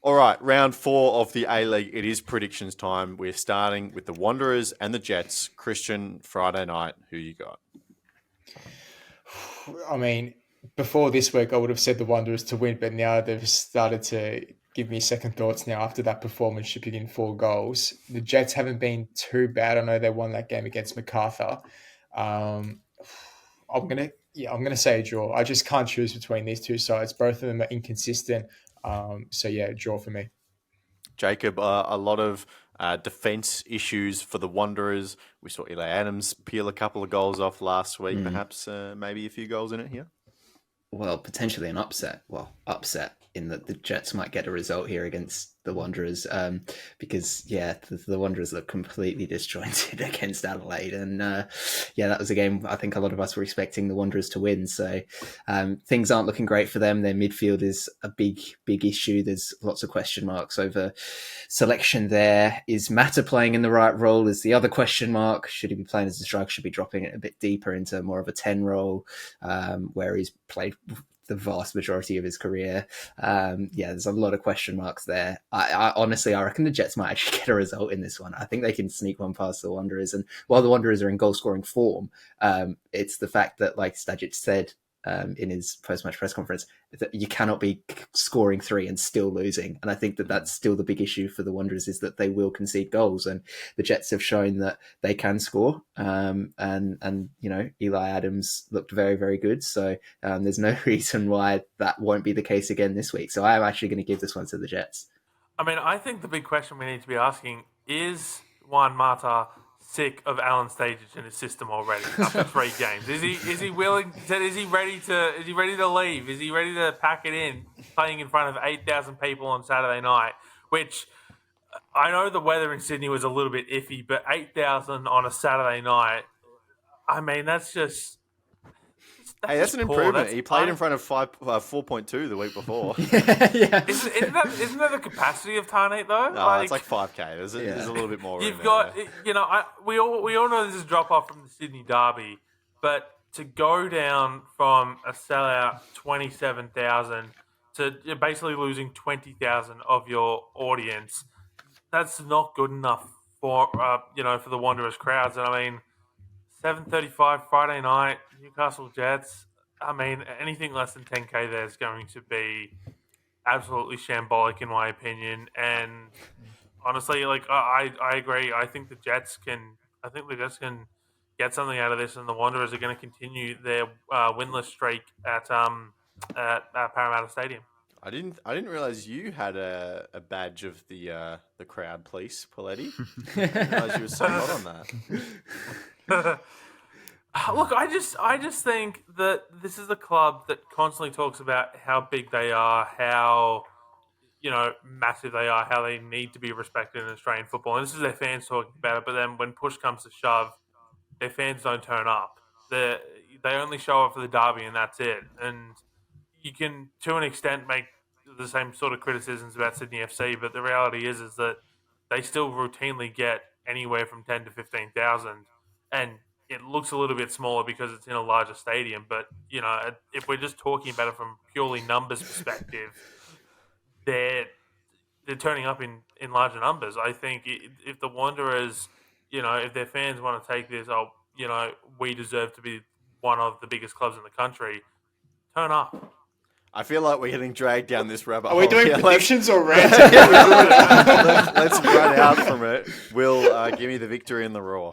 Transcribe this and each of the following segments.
All right, round 4 of the A-League. It is predictions time. We're starting with the Wanderers and the Jets. Christian, Friday night, who you got? I mean, before this week, I would have said the Wanderers to win, but now they've started to give me second thoughts now after that performance, shipping in 4 goals. The Jets haven't been too bad. I know they won that game against MacArthur. Um, I'm gonna say a draw. I just can't choose between these two sides. Both of them are inconsistent. So yeah, draw for me. Jacob, a lot of defence issues for the Wanderers. We saw Eli Adams peel a couple of goals off last week. Perhaps maybe a few goals in it here. Well, potentially an upset. Well, upset in that the Jets might get a result here against the Wanderers, because the Wanderers look completely disjointed against Adelaide, and that was a game I think a lot of us were expecting the Wanderers to win. So things aren't looking great for them. Their midfield is a big issue. There's lots of question marks over selection there. Is Mata playing in the right role? Is the other question mark. Should he be playing as a striker? Should be dropping it a bit deeper into more of a 10 role, where he's played the vast majority of his career. There's a lot of question marks there. I honestly, I reckon the Jets might actually get a result in this one. I think they can sneak one past the Wanderers. And while the Wanderers are in goal-scoring form, it's the fact that, like Stajic said in his post-match press conference, that you cannot be scoring 3 and still losing. And I think that that's still the big issue for the Wanderers, is that they will concede goals. And the Jets have shown that they can score. And Eli Adams looked very, very good. So there's no reason why that won't be the case again this week. So I'm actually going to give this one to the Jets. I mean, I think the big question we need to be asking is Juan Mata sick of Alan Stage in his system already after 3 games? Is he willing? Is he ready to leave? Is he ready to pack it in, playing in front of 8,000 people on Saturday night? Which I know the weather in Sydney was a little bit iffy, but 8,000 on a Saturday night. I mean, that's just. Hey, that's an improvement. He played in front of 4.2 the week before. Yeah. Isn't that the capacity of Tarnate though? No, it's like 5K. There's a little bit more. You've got, we all know this is a drop off from the Sydney Derby, but to go down from a sellout 27,000 to basically losing 20,000 of your audience, that's not good enough for for the Wanderers crowds. And I mean, 7:35 Friday night, Newcastle Jets. I mean, anything less than 10K there is going to be absolutely shambolic in my opinion. And honestly, I agree. I think the Jets can get something out of this, and the Wanderers are going to continue their winless streak at Parramatta Stadium. I didn't realize you had a badge of the crowd police, Pauletti. I didn't realize you were so hot on that. Look, I just think that this is a club that constantly talks about how big they are, how massive they are, how they need to be respected in Australian football. And this is their fans talking about it. But then when push comes to shove, their fans don't turn up. They only show up for the derby, and that's it. And you can, to an extent, make the same sort of criticisms about Sydney FC, but the reality is that they still routinely get anywhere from 10 to 15,000, and it looks a little bit smaller because it's in a larger stadium. But if we're just talking about it from purely numbers perspective, they're turning up in larger numbers. I think if the Wanderers, if their fans want to take this, we deserve to be one of the biggest clubs in the country, turn up. I feel like we're getting dragged down this rabbit hole. Are we doing predictions or rants? Let's run out from it. Will, give me the victory in the Raw.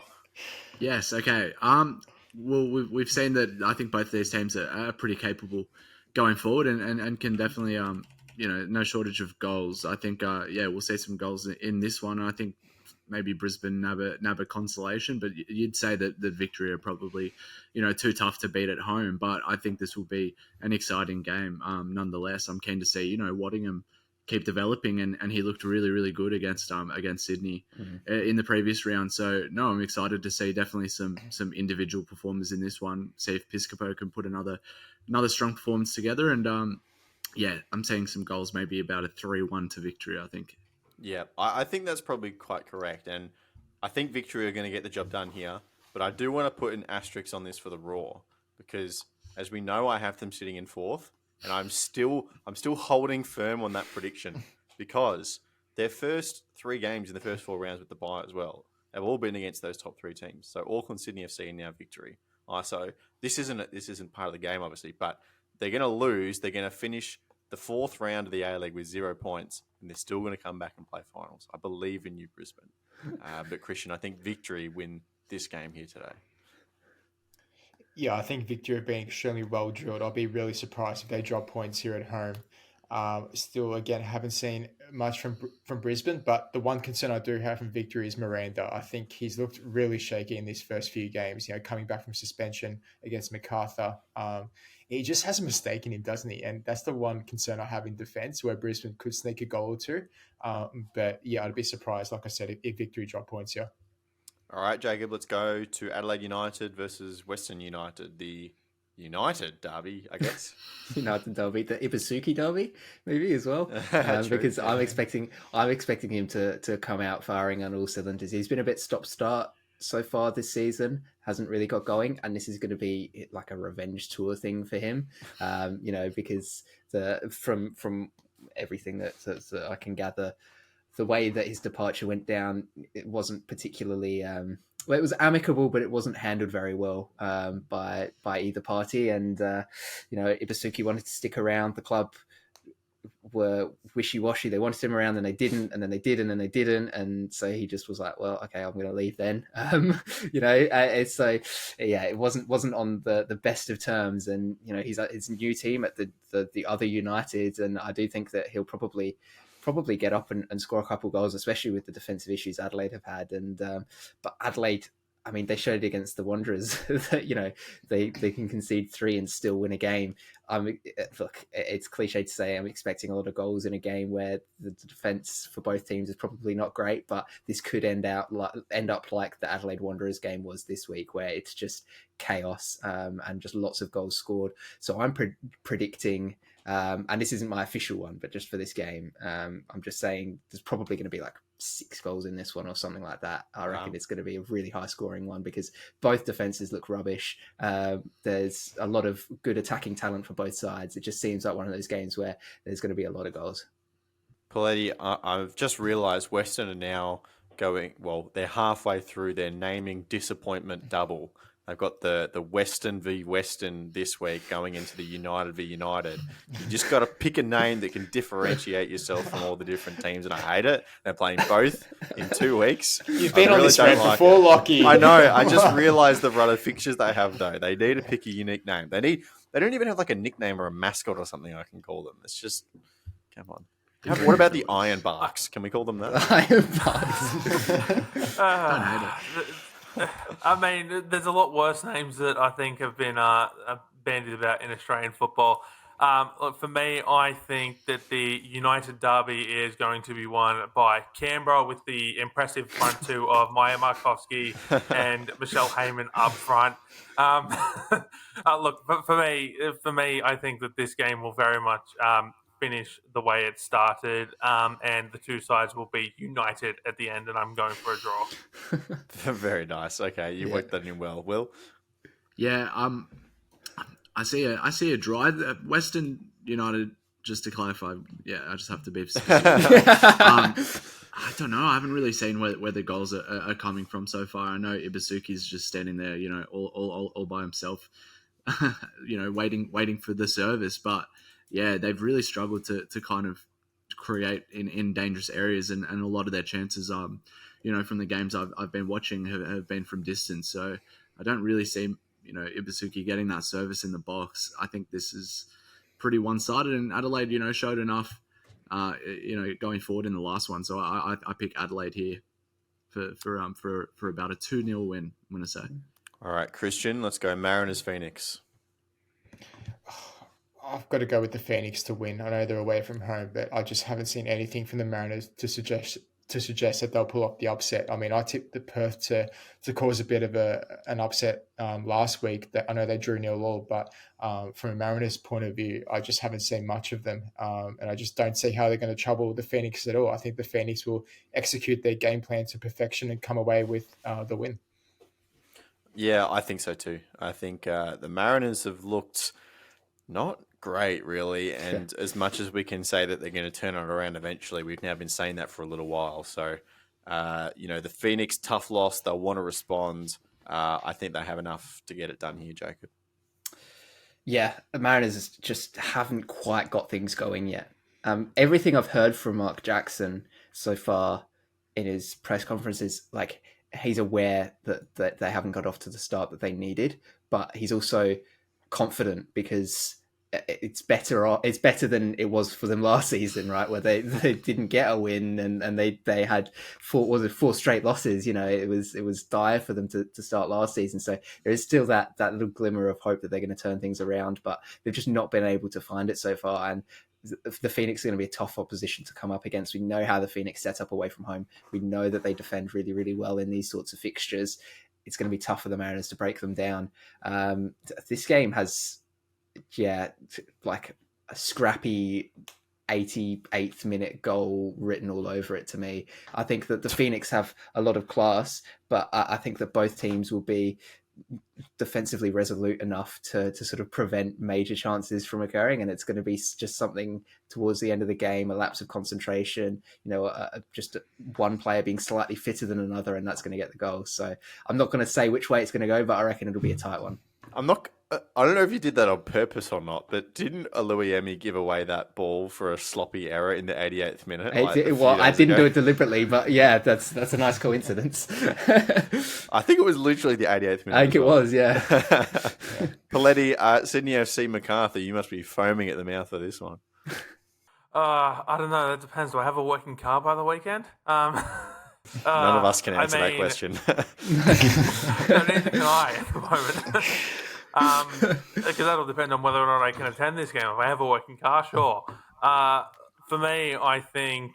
Yes, okay. Well, we've seen that I think both of these teams are pretty capable going forward and can definitely, no shortage of goals. I think, we'll see some goals in this one. I think maybe Brisbane nab a consolation, but you'd say that the victory are probably, too tough to beat at home. But I think this will be an exciting game. Nonetheless, I'm keen to see, Waddingham keep developing, and he looked really, really good against Sydney in the previous round. So no, I'm excited to see definitely some individual performers in this one. See if Piscopo can put another strong performance together, and I'm seeing some goals, maybe about a 3-1 to victory, I think. Yeah, I think that's probably quite correct, and I think Victory are going to get the job done here. But I do want to put an asterisk on this for the Raw, because as we know, I have them sitting in 4th. And I'm still holding firm on that prediction. because their first 3 games in the first 4 rounds with the bye as well have all been against those top 3 teams. So Auckland, Sydney FC, and now Victory. So this isn't part of the game, obviously, but they're going to lose. They're going to finish the 4th round of the A-League with 0 points, and they're still going to come back and play finals. I believe in you, Brisbane. But Christian, I think Victory win this game here today. Yeah, I think Victory have been extremely well drilled. I'll be really surprised if they drop points here at home. Still, again, haven't seen much from Brisbane, but the one concern I do have from Victory is Miranda. I think he's looked really shaky in these first few games. Coming back from suspension against MacArthur, he just has a mistake in him, doesn't he? And that's the one concern I have in defence, where Brisbane could sneak a goal or two. But yeah, I'd be surprised, like I said, if Victory drop points here. All right, Jacob, let's go to Adelaide United versus Western United, the United derby, I guess. United derby, the Ibusuki derby, maybe as well, True. because I'm expecting him to come out firing on all cylinders. He's been a bit stop-start so far this season, hasn't really got going, and this is going to be like a revenge tour thing for him. Because from everything that I can gather, the way that his departure went down, it wasn't particularly it was amicable, but it wasn't handled very well by either party. And Ibusuki wanted to stick around. The club were wishy-washy. They wanted him around, and they didn't, and then they did, and then they didn't, and so he just was like, "Well, okay, I'm going to leave then." It wasn't on the best of terms, and he's at his new team at the other United, and I do think that he'll probably get up and score a couple goals, especially with the defensive issues Adelaide have had. And but Adelaide, I mean, they showed against the Wanderers that they can concede 3 and still win a game. Look, it's cliche to say I'm expecting a lot of goals in a game where the defense for both teams is probably not great, but this could end up like the Adelaide Wanderers game was this week, where it's just chaos and just lots of goals scored. So I'm predicting. And this isn't my official one, but just for this game, I'm just saying there's probably going to be like 6 goals in this one or something like that. I reckon it's going to be a really high scoring one because both defenses look rubbish. There's a lot of good attacking talent for both sides. It just seems like one of those games where there's going to be a lot of goals. Pauletti, I've just realised Western are now they're halfway through their naming disappointment double. They've got the Western v Western this week going into the United v United. You just got to pick a name that can differentiate yourself from all the different teams, and I hate it. They're playing both in 2 weeks. You've been on this rant before, Lockie. I know. I just realised the run of fixtures they have, though. They need to pick a unique name. They don't even have like a nickname or a mascot or something I can call them. It's just, come on. What about the Iron Barks? Can we call them that? Iron Barks. Don't hate it. I mean, there's a lot worse names that I think have been bandied about in Australian football. Look, for me, I think that the United derby is going to be won by Canberra with the impressive front 2 of Maya Markovsky and Michelle Heyman up front. Look, for me, I think that this game will very much finish the way it started, and the 2 sides will be united at the end, and I'm going for a draw. Very nice. Okay, you worked that in well. Will? Yeah, I see a draw. Western United, just to clarify, I just have to be specific. I don't know. I haven't really seen where the goals are coming from so far. I know Ibusuki's just standing there, all by himself, waiting for the service. But yeah, they've really struggled to kind of create in dangerous areas, and a lot of their chances, from the games I've been watching have been from distance. So I don't really see Ibusuki getting that service in the box. I think this is pretty one-sided, and Adelaide, showed enough, going forward in the last one. So I pick Adelaide here for about a 2-0 win, I'm going to say. All right, Christian, let's go Mariners Phoenix. I've got to go with the Phoenix to win. I know they're away from home, but I just haven't seen anything from the Mariners to suggest that they'll pull off the upset. I mean, I tipped the Perth to cause a bit of an upset last week. That I know they drew 0-0, but from a Mariners point of view, I just haven't seen much of them, and I just don't see how they're going to trouble the Phoenix at all. I think the Phoenix will execute their game plan to perfection and come away with the win. Yeah, I think so too. I think the Mariners have looked not great, really. And as much as we can say that they're going to turn it around eventually, we've now been saying that for a little while. So, the Phoenix, tough loss. They'll want to respond. I think they have enough to get it done here, Jacob. Yeah, the Mariners just haven't quite got things going yet. Everything I've heard from Mark Jackson so far in his press conferences, like he's aware that they haven't got off to the start that they needed, but he's also confident because it's better than it was for them last season, right? Where they didn't get a win and they had four straight losses. It was dire for them to start last season. So there is still that little glimmer of hope that they're going to turn things around, but they've just not been able to find it so far. And the Phoenix is going to be a tough opposition to come up against. We know how the Phoenix set up away from home. We know that they defend really, really well in these sorts of fixtures. It's going to be tough for the Mariners to break them down. This game has, like a scrappy 88th minute goal written all over it to me. I think that the Phoenix have a lot of class, but I think that both teams will be defensively resolute enough to sort of prevent major chances from occurring, and it's going to be just something towards the end of the game, a lapse of concentration, just one player being slightly fitter than another, and that's going to get the goal. So I'm not going to say which way it's going to go, but I reckon it'll be a tight one. I don't know if you did that on purpose or not, but didn't Aluiemi give away that ball for a sloppy error in the 88th minute? I didn't do it deliberately, but yeah, that's a nice coincidence. I think it was literally the 88th minute. I think it was, yeah. Paletti, Sydney FC MacArthur, you must be foaming at the mouth for this one. I don't know. That depends. Do I have a working car by the weekend? None of us can answer that question. Neither can I at the moment. Because that'll depend on whether or not I can attend this game. If I have a working car, sure. For me, I think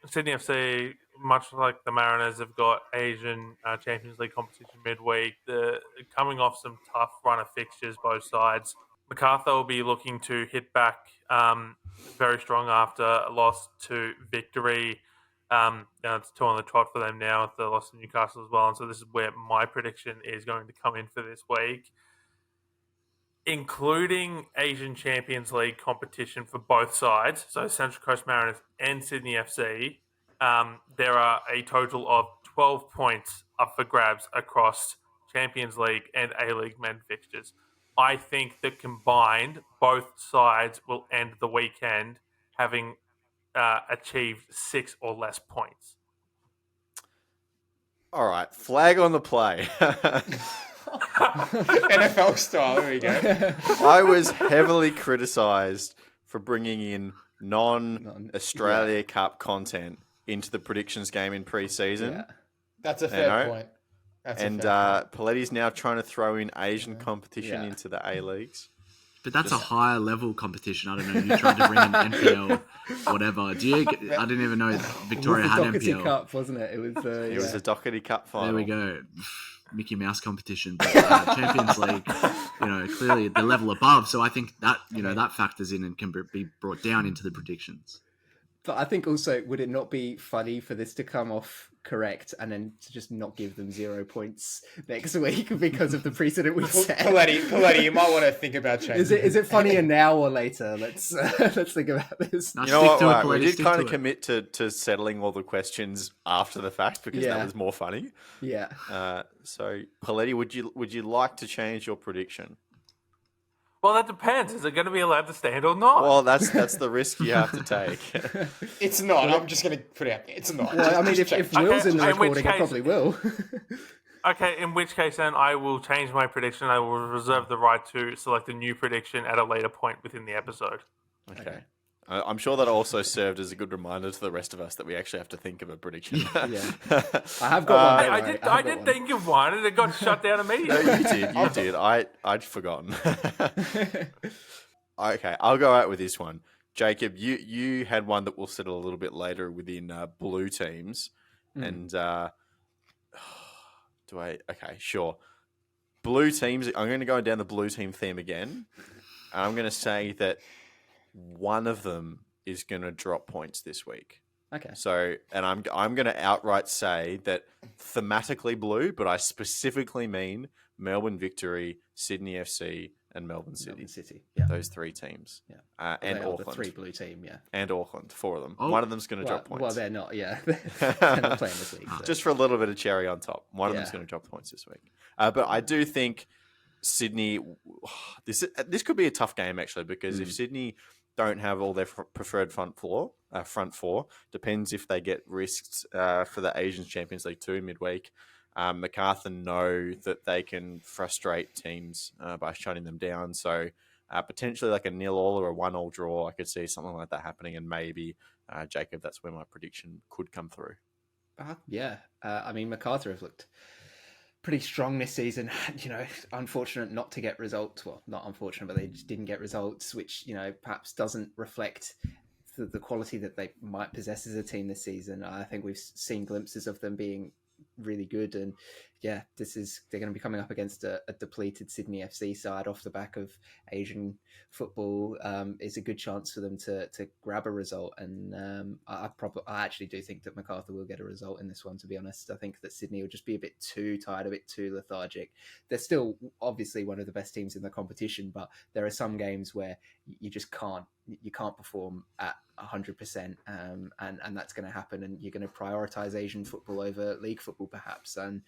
Sydney FC, much like the Mariners, have got Asian Champions League competition midweek. They're coming off some tough run of fixtures, both sides. MacArthur will be looking to hit back very strong after a loss to Victory. It's 2 on the trot for them now with the loss to Newcastle as well. And so this is where my prediction is going to come in for this week. Including Asian Champions League competition for both sides, so Central Coast Mariners and Sydney FC, there are a total of 12 points up for grabs across Champions League and A-League men fixtures. I think that combined, both sides will end the weekend having achieved 6 or less points. All right, flag on the play. NFL style, there we go. I was heavily criticised for bringing in non-Australia Cup content into the predictions game in pre-season. Yeah. That's a fair point. Paletti's now trying to throw in Asian competition into the A-Leagues. But that's a higher level competition. I don't know. You tried to bring in NPL, whatever. I didn't even know Victoria had NPL. Cup, wasn't it? It was. It was a Doherty Cup final. There we go. Mickey Mouse competition, but Champions League, clearly the level above. So I think that that factors in and can be brought down into the predictions. But I think also, would it not be funny for this to come off correct and then to just not give them 0 points next week because of the precedent we've set? Paletti, you might want to think about changing. Is it funnier now or later? Let's think about this. You know what? Right, we did kind of commit to settling all the questions after the fact because that was more funny. Yeah. So Paletti, would you like to change your prediction? Well, that depends. Is it going to be allowed to stand or not? Well, that's the risk you have to take. It's not. I'm just going to put it out there. It's not. Well, I mean, if Will's in the recording, I probably will. Okay, in which case then I will change my prediction. I will reserve the right to select a new prediction at a later point within the episode. Okay. I'm sure that also served as a good reminder to the rest of us that we actually have to think of a prediction. Yeah. I have got one. I did think of one, and it got shut down immediately. No, you did. I'd forgotten. Okay, I'll go out with this one. Jacob, you had one that we'll settle a little bit later within blue teams. And okay, sure. Blue teams, I'm going to go down the blue team theme again. And I'm going to say that one of them is going to drop points this week. Okay. So, and I'm going to outright say that thematically blue, but I specifically mean Melbourne Victory, Sydney FC, and Melbourne City. Melbourne City, yeah. Those three teams. Yeah. And They are Auckland. the three blue team, yeah. And Auckland, four of them. Oh. One of them's going to drop points. Well, they're not, yeah. They're not playing this week. So. Just for a little bit of cherry on top. One of Yeah. them's going to drop points this week. But I do think Sydney, this could be a tough game actually, because if Sydney don't have all their preferred front four, depends if they get risked for the Asian Champions League 2 midweek. MacArthur know that they can frustrate teams by shutting them down. So potentially like a 0-0 or a 1-1 draw, I could see something like that happening. And maybe, Jacob, that's where my prediction could come through. Yeah. I mean, MacArthur have looked pretty strong this season. Unfortunate not to get results. Well, not unfortunate, but they just didn't get results, which, perhaps doesn't reflect the quality that they might possess as a team this season. I think we've seen glimpses of them being really good, and they're going to be coming up against a depleted Sydney FC side off the back of Asian football. Is a good chance for them to grab a result, and I actually do think that MacArthur will get a result in this one, to be honest. I think that Sydney will just be a bit too tired, a bit too lethargic. They're still obviously one of the best teams in the competition, but there are some games where you just can't perform at 100%, and that's going to happen, and you're going to prioritize Asian football over league football perhaps, and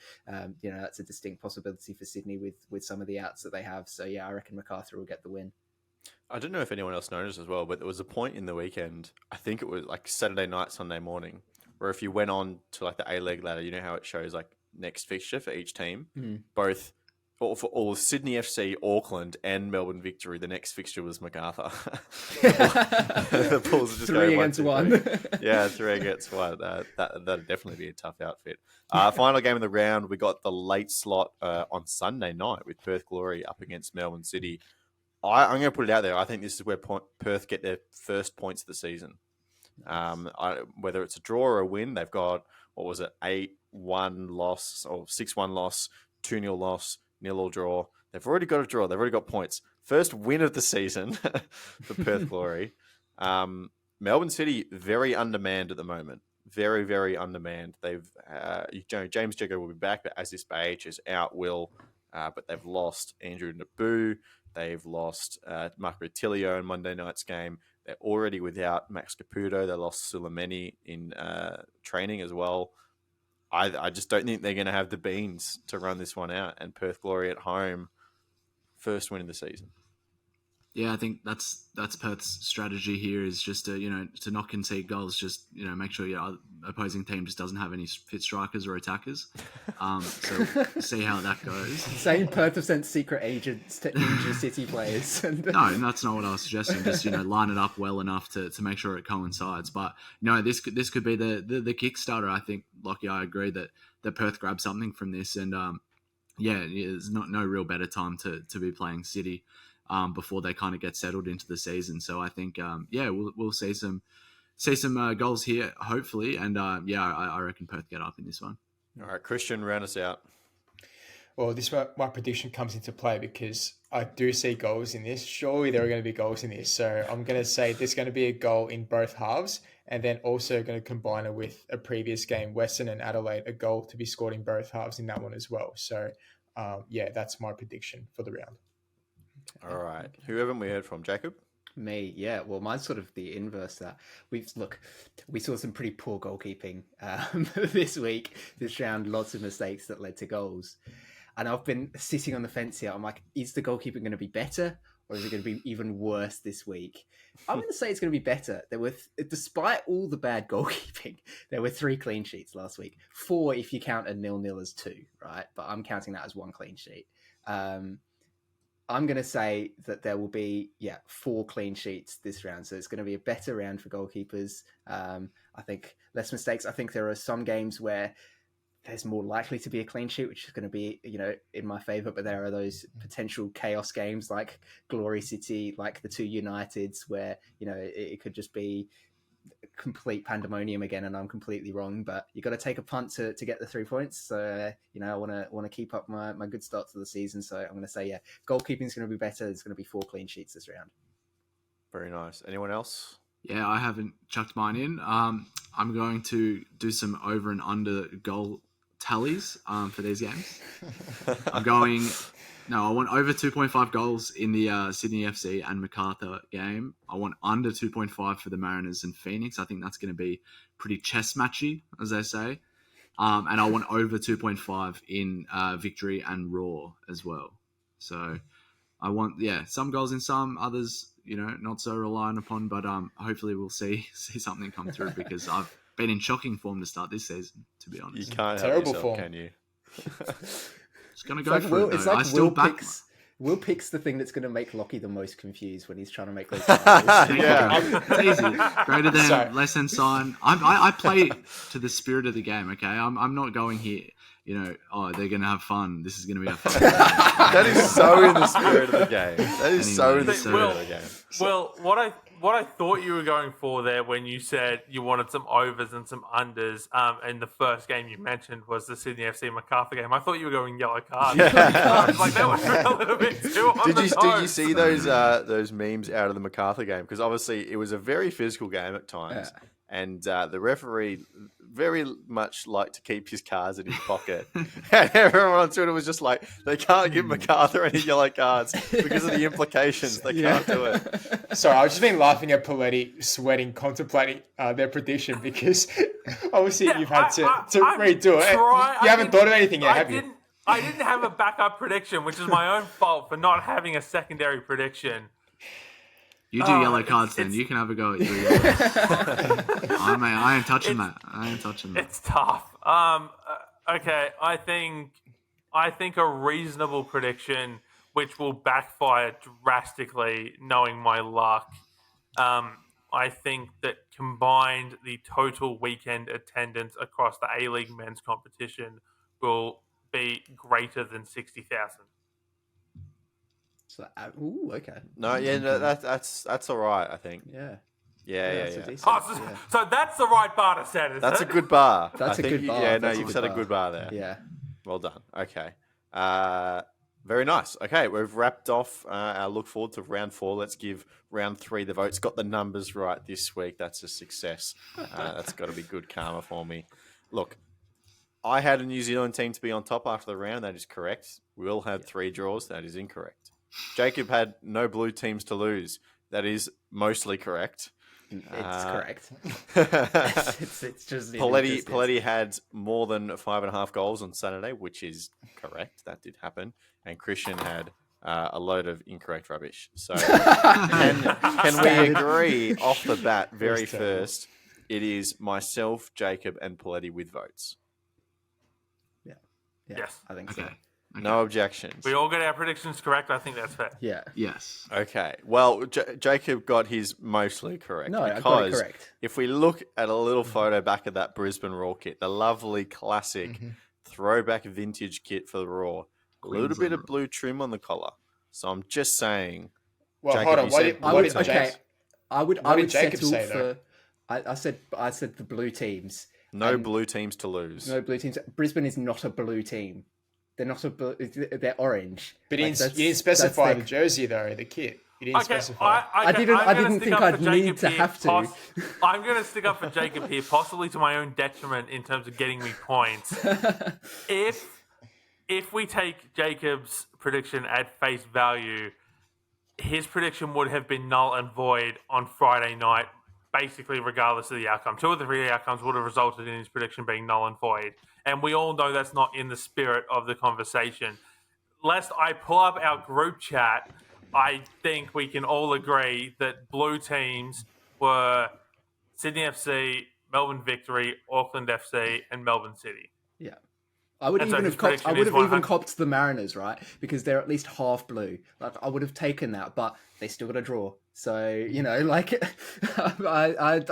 that's a distinct possibility for Sydney with some of the outs that they have. So yeah, I reckon MacArthur will get the win. I don't know if anyone else noticed as well, but there was a point in the weekend, I think it was like Saturday night, Sunday morning, where if you went on to like the A-League ladder, you know how it shows like next fixture for each team, both for all Sydney FC, Auckland, and Melbourne Victory, the next fixture was MacArthur. The Bulls just 3 against 1. Yeah, 3 against 1. That'd definitely be a tough outfit. Final game of the round, we got the late slot on Sunday night with Perth Glory up against Melbourne City. I'm going to put it out there. I think this is where Perth get their first points of the season. Whether it's a draw or a win, they've got, 8-1 loss or 6-1 loss, 2-0 loss, 0-0 draw. They've already got a draw. They've already got points. First win of the season for Perth Glory. Melbourne City, very undermanned at the moment. Very, very undermanned. They've James Jagger will be back, but as this Page is out, but they've lost Andrew Naboo. They've lost Marco Tilio in Monday night's game. They're already without Max Caputo. They lost Suleimani in training as well. I just don't think they're going to have the beans to run this one out. And Perth Glory at home, first win of the season. Yeah, I think that's Perth's strategy here is just to not concede goals. Just make sure your opposing team just doesn't have any fit strikers or attackers. So see how that goes. Same Perth have sent secret agents to injure City players. No, that's not what I was suggesting. Just line it up well enough to make sure it coincides. But this could be the Kickstarter. I think, Lockie, I agree that Perth grab something from this, and there's no real better time to be playing City. Before they kind of get settled into the season. So I think, we'll see some goals here, hopefully. And I reckon Perth get up in this one. All right, Christian, round us out. Well, my prediction comes into play because I do see goals in this. Surely there are going to be goals in this. So I'm going to say there's going to be a goal in both halves, and then also going to combine it with a previous game, Western and Adelaide, a goal to be scored in both halves in that one as well. So, that's my prediction for the round. All right. Who haven't we heard from? Jacob? Me, yeah. Well, mine's sort of the inverse of that. We saw some pretty poor goalkeeping this round. Lots of mistakes that led to goals. And I've been sitting on the fence here. I'm like, is the goalkeeping going to be better, or is it going to be even worse this week? I'm going to say it's going to be better. Despite all the bad goalkeeping, there were 3 clean sheets last week. 4 if you count a 0-0 as 2, right? But I'm counting that as 1 clean sheet. I'm going to say that there will be, 4 clean sheets this round. So it's going to be a better round for goalkeepers. I think less mistakes. I think there are some games where there's more likely to be a clean sheet, which is going to be, in my favour. But there are those potential chaos games like Glory City, like the 2 Uniteds, where, it could just be complete pandemonium again, and I'm completely wrong. But you got to take a punt to get the 3 points. So I want to keep up my good start to the season. So I'm going to say goalkeeping is going to be better. There's going to be 4 clean sheets this round. Very nice. Anyone else? Yeah, I haven't chucked mine in. I'm going to do some over and under goal tallies for these games. I'm going. No, I want over 2.5 goals in the Sydney FC and MacArthur game. I want under 2.5 for the Mariners and Phoenix. I think that's going to be pretty chess matchy, as they say. And I want over 2.5 in Victory and Raw as well. So I want, some goals in some, others, not so reliant upon. But hopefully we'll see something come through because I've been in shocking form to start this season, to be You honest. can't help Terrible yourself, form. can you? Just going to It's go like for Will, it, it's though. like I still Will back... picks. Will picks the thing that's going to make Lockie the most confused when he's trying to make those. Yeah. It's easy. Greater than, Sorry. less than sign. I play to the spirit of the game, okay? I'm not going here, they're going to have fun. This is going to be a fun game. That is so in the spirit of the game. That is so in the Anyway, spirit of the game. Well, what I thought you were going for there when you said you wanted some overs and some unders, and the first game you mentioned was the Sydney FC MacArthur game. I thought you were going yellow cards. I was like, that was a little bit too on Did the you nose. see those memes out of the MacArthur game? Because obviously it was a very physical game at times, and the referee very much liked to keep his cards in his pocket. And everyone on Twitter was just like, they can't give MacArthur any yellow cards because of the implications. They can't do it. Sorry, I've just been laughing at Paletti sweating, contemplating their prediction because obviously Yeah, you've had to I'm redo it. I You haven't didn't- thought of anything yet, I have you? didn't. I didn't have a backup prediction, which is my own fault for not having a secondary prediction. You do yellow cards then. You can have a go at your yellow. I ain't touching that. I ain't touching that. It's tough. Okay, I think a reasonable prediction, which will backfire drastically, knowing my luck. I think that combined, the total weekend attendance across the A-League men's competition will be greater than 60,000. So, okay. That's all right, I think. Yeah. Yeah. That's a decent. Oh, so that's the right bar to set, is That's a it? good bar. That's I a think good bar. Yeah, That's a you've good set a bar. good bar there. Yeah. Well done. Okay. Very nice. Okay, we've wrapped off our look forward to round 4. Let's give round 3 the votes. Got the numbers right this week. That's a success. That's got to be good karma for me. Look, I had a New Zealand team to be on top after the round. That is correct. Will had 3 draws. That is incorrect. Jacob had no blue teams to lose. That is mostly correct. It's correct. it's just Paletti had more than 5.5 goals on Saturday, which is correct. That did happen. And Christian had a load of incorrect rubbish. So can we agree off the bat, very first, it is myself, Jacob, and Paletti with votes. Yeah. Yes. I think so. Okay. No objections. We all get our predictions correct. I think that's fair. Yeah. Yes. Okay. Well, Jacob got his mostly correct. No, I got it because correct. if we look at a little photo back of that Brisbane Raw kit, the lovely classic throwback vintage kit for the Raw, a little bit of blue trim on the collar. So I'm just saying. Well, Jacob, hold on. you What said did, blue what teams. did James? I would did Jacob settle say, though? for. I said the blue teams. No blue teams to lose. No blue teams. Brisbane is not a blue team. They're not a blue. They're orange. But Like, you didn't specify that's the jersey though, the kit. You didn't Okay, specify. I didn't think I'd need to have to. I'm going to stick up for Jacob here, possibly to my own detriment in terms of getting me points. If we take Jacob's prediction at face value, his prediction would have been null and void on Friday night, basically regardless of the outcome. 2 of the 3 outcomes would have resulted in his prediction being null and void. And we all know that's not in the spirit of the conversation. Lest I pull up our group chat, I think we can all agree that blue teams were Sydney FC, Melbourne Victory, Auckland FC, and Melbourne City. Yeah. I would And so even his have copped. prediction I would is have even 100. copped the Mariners, right? Because they're at least half blue. Like I would have taken that, but they still got a draw. So I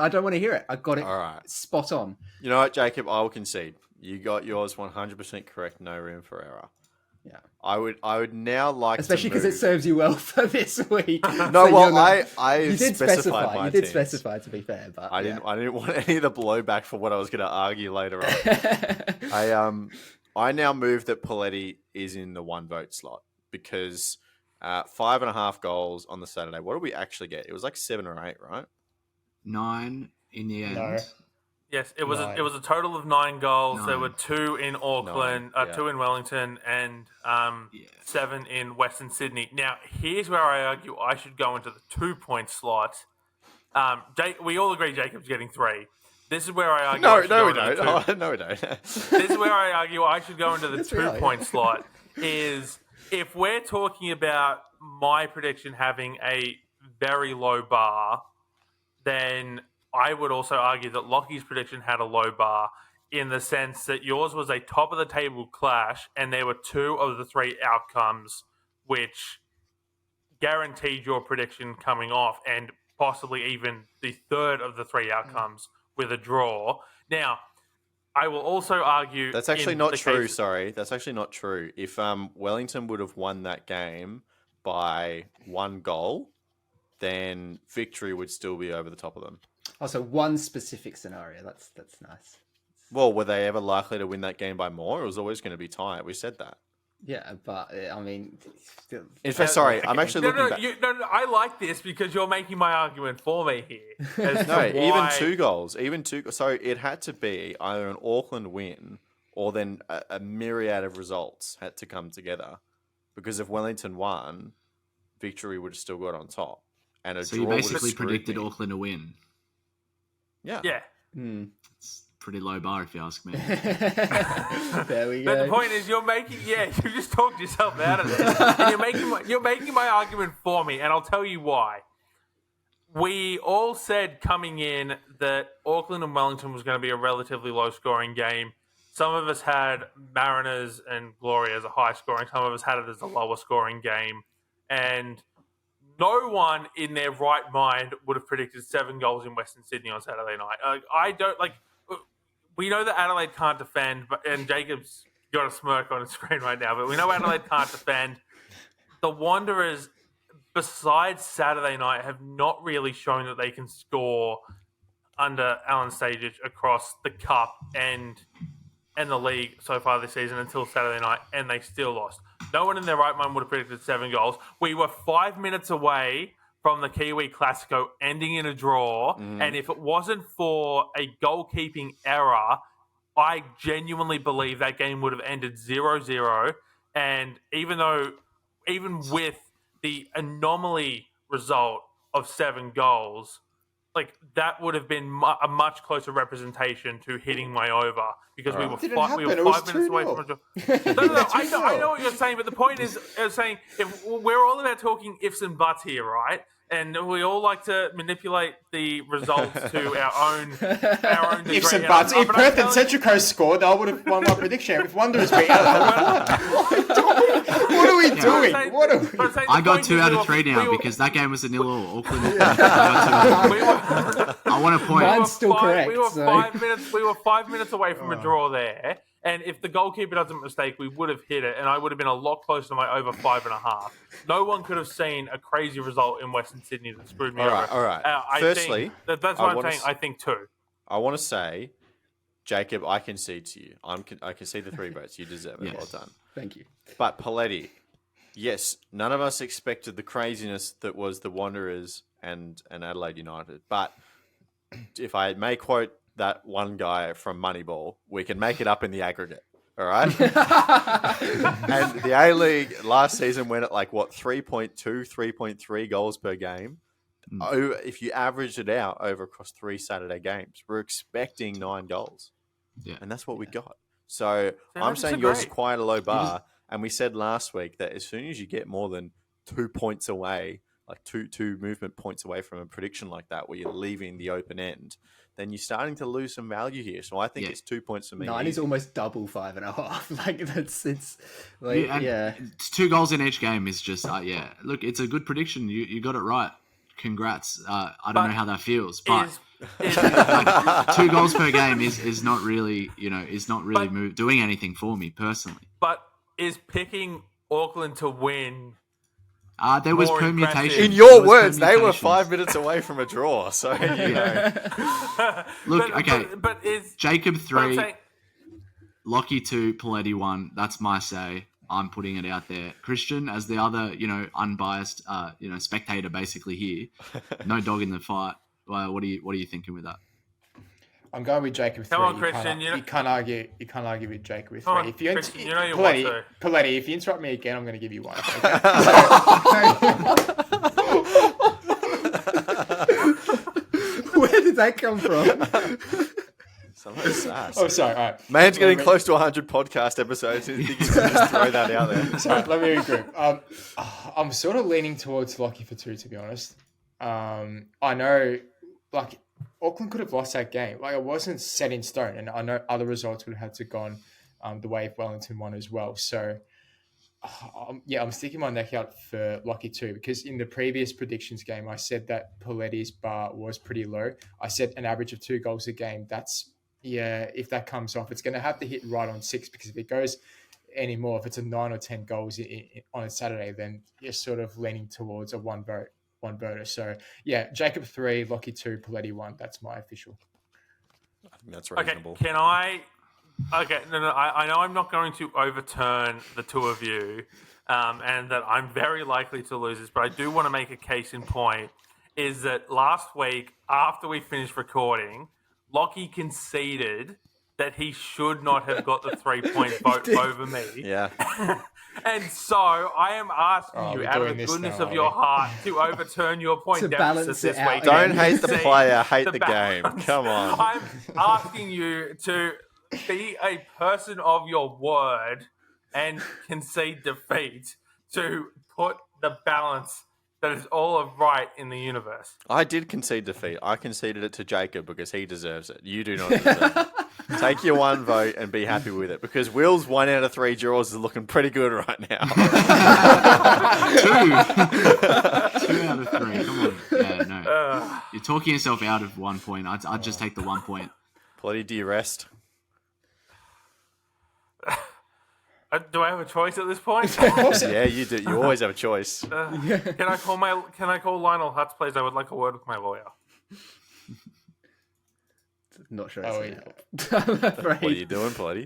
don't want to hear it. I got it All right. spot on. You know what, Jacob? I will concede. You got yours 100% correct. No room for error. Yeah. I would now like Especially to because it move- serves you well for this week. No, So well, you're not- I you did specified specify. my You did teams. specify, to be fair, but I didn't want any of the blowback for what I was going to argue later on. I now move that Paletti is in the 1 vote slot because 5.5 goals on the Saturday. What did we actually get? It was like 7 or 8, right? 9 in the end. No. Yes, it was. Nine. It was a total of 9 goals. There were 9. 2 in Auckland, 9, yeah. 2 in Wellington, and Yeah. 7 in Western Sydney. Now, here's where I argue I should go into the 2-point slot. We all agree Jacob's getting 3. This is where I argue. I should No, go we into the don't. two- Oh, no, we don't. This is where I argue I should go into the Yes, we are, 2-point yeah. slot. Is if we're talking about my prediction having a very low bar, then I would also argue that Lockie's prediction had a low bar in the sense that yours was a top of the table clash, and there were 2 of the 3 outcomes which guaranteed your prediction coming off, and possibly even the third of the 3 outcomes with a draw. Now, I will also argue That's actually in not the true. case- Sorry, that's actually not true. If Wellington would have won that game by 1 goal, then victory would still be over the top of them. Also, one specific scenario. That's nice. Well, were they ever likely to win that game by more? It was always going to be tight. We said that. Yeah, but I mean, In fact, sorry, I'm actually looking back. No, I like this because you're making my argument for me here. as No, to even why- 2 goals. Even 2. So it had to be either an Auckland win or then a myriad of results had to come together. Because if Wellington won, victory would have still got on top. And a So draw you would have basically screwed predicted me. Auckland to win. Yeah. Yeah. It's pretty low bar if you ask me. there we But go. the point is, you just talked yourself out of this, and you're making my argument for me, and I'll tell you why. We all said coming in that Auckland and Wellington was going to be a relatively low-scoring game. Some of us had Mariners and Glory as a high-scoring. Some of us had it as a lower-scoring game, and no one in their right mind would have predicted 7 goals in Western Sydney on Saturday night. I don't like. We know that Adelaide can't defend, and Jacob's got a smirk on his screen right now. But we know Adelaide can't defend. The Wanderers, besides Saturday night, have not really shown that they can score under Alan Stajic across the cup and the league so far this season until Saturday night, and they still lost. No one in their right mind would have predicted 7 goals. We were 5 minutes away from the Kiwi Classico ending in a draw, and if it wasn't for a goalkeeping error, I genuinely believe that game would have ended 0-0. And even with the anomaly result of 7 goals, like that would have been a much closer representation to hitting my over because we were Didn't 5 happen. It was minutes away 2-0. from a draw. No, I know what you're saying, but the point is, I was saying if we're all about talking ifs and buts here, right? And we all like to manipulate the results to our own Ifs degree. and buts. If But Perth and telling- Central Coast scored, I would have won my prediction. If Wanderers beat Adelaide, what are we doing? saying- What are we? but I'm saying I the got point 2 is out we of 3 were- now we were- because that game was a 0-0. Auckland. I got 2 out of 3. we were- I want to point. Mine's still correct. We were so- 5 minutes. We were 5 minutes away from a draw there, and if the goalkeeper doesn't mistake, we would have hit it, and I would have been a lot closer to my over 5.5. No one could have seen a crazy result in Western Sydney that screwed me All over. right, all right. I Firstly, think that's I what I'm wanna saying. s- I think 2. I want to say, Jacob, I concede to you. I concede the 3 votes. You deserve it. Yes. Well done. Thank you. But Paletti, yes, none of us expected the craziness that was the Wanderers and Adelaide United. But if I may quote that one guy from Moneyball, we can make it up in the aggregate. All right. And the A-League last season went at 3.2, 3.3 goals per game. If you averaged it out across 3 Saturday games, we're expecting 9 goals. Yeah. And that's what we got. So I I'm saying yours is disagree. quite a low bar. And we said last week that as soon as you get more than 2 points away, like two movement points away from a prediction like that, where you're leaving the open end, then you're starting to lose some value here. So I think Yeah. it's 2 points for me. 9 is almost double 5.5. Like it's like and yeah. 2 goals in each game is just yeah. Look, it's a good prediction. You got it right. Congrats. I don't But know how that feels, but Is 2 goals per game is not really But- doing anything for me personally. but is picking Auckland to win? There was More impressive. permutation. In your There was words, they were permutations. 5 minutes away from a draw. So, you know. Look, okay. but is Jacob but I'm 3, saying, Lockie 2, Paletti 1. That's my say. I'm putting it out there. Christian, as the other, unbiased, spectator basically here. No dog in the fight. Well, what are you thinking with that? I'm going with Jacob with Come 3. on, Christian, You can't argue. You can't argue with Jacob with 3. Come on, If you Christian, you know you want to. Paletti, if you interrupt me again, I'm going to give you 1. Okay? Where did that come from? Some of those sass. Oh, sorry. All right. Man's getting close to 100 podcast episodes. He thinks he can just throw that out there. Sorry, let me regroup. I'm sort of leaning towards Lockie for 2, to be honest. I know, like, Auckland could have lost that game. Like, it wasn't set in stone, and I know other results would have had to gone the way of Wellington won as well. So, I'm sticking my neck out for Lockie 2 because in the previous predictions game, I said that Paletti's bar was pretty low. I said an average of 2 goals a game. If that comes off, it's going to have to hit right on 6 because if it goes anymore, if it's a 9 or 10 goals on a Saturday, then you're sort of leaning towards a one voter. So, yeah, Jacob 3, Lockie 2, Paletti 1. That's my official. I think that's reasonable. Okay, can I... Okay, no, I know I'm not going to overturn the 2 of you, and that I'm very likely to lose this, but I do want to make a case in point, is that last week, after we finished recording, Lockie conceded that he should not have got the 3-point vote over me. Yeah. And so I am asking you, out of the goodness of your heart, to overturn your point To balance deficit this it out. week. Don't hate the See player, hate the balance. game. Come on. I'm asking you to be a person of your word and concede defeat to put the balance that is all of right in the universe. I did concede defeat. I conceded it to Jacob because he deserves it. You do not deserve it. Take your 1 vote and be happy with it because Will's 1 out of 3 draws is looking pretty good right now. 2 out of 3. Come on. Yeah, no. You're talking yourself out of 1 point. I'd just take the 1 point. Bloody do you rest? Do I have a choice at this point? Yeah, you do. You always have a choice. Can I call Lionel Hutz, please? I would like a word with my lawyer. Not sure. Oh, It's I'm afraid. What are you doing, bloody?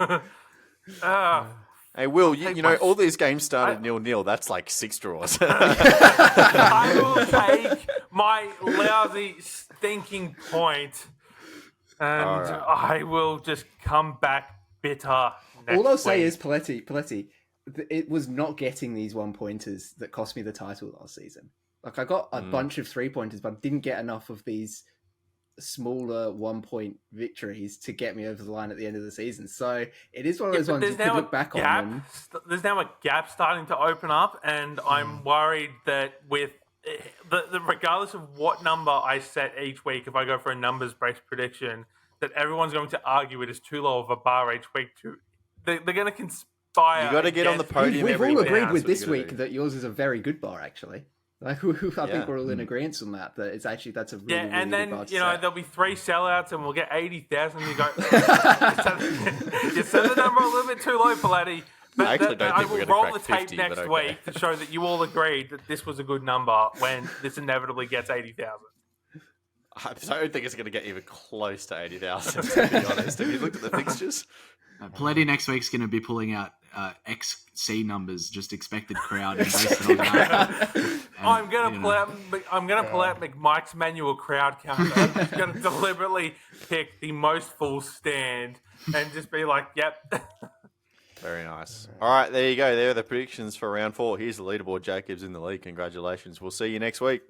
Uh, Hey, Will, you know, my- all these games started 0-0. That's like 6 draws. I will take my lousy, stinking point, and All right. I will just come back bitter. Next All I'll say week. is Paletti, it was not getting these 1-pointers that cost me the title last season. Like, I got a bunch of 3-pointers, but I didn't get enough of these smaller 1-point victories to get me over the line at the end of the season. So it is one of those but ones you there's could now look back a on. gap. And There's now a gap starting to open up, and I'm worried that with regardless of what number I set each week, if I go for a numbers-based prediction, that everyone's going to argue it is too low of a bar each week. They're going to conspire. You got to get on the against- podium we've every all week. agreed That's with what you this gotta week do. that yours is a very good bar, actually. Like, I Yeah. think we're all in agreement on that. That it's actually that's a really, Yeah, really and good then bar to you know set. there'll be 3 sellouts, and we'll get 80,000. You go, you set the number a little bit too low, Paletti. But I actually don't I think we're will gonna roll crack the tape 50, next but okay. week to show that you all agreed that this was a good number when this inevitably gets 80,000. I don't think it's going to get even close to 80,000, to be honest. Have you looked at the fixtures? Paletti next week's going to be pulling out XC numbers, just expected crowd, and based it on that. And, I'm gonna you pull know, out. I'm gonna pull out McMike's manual crowd counter. I'm just gonna deliberately pick the most full stand and just be like, "Yep." Very nice. All right, there you go. There are the predictions for round 4. Here's the leaderboard. Jacob's in the lead. Congratulations. We'll see you next week.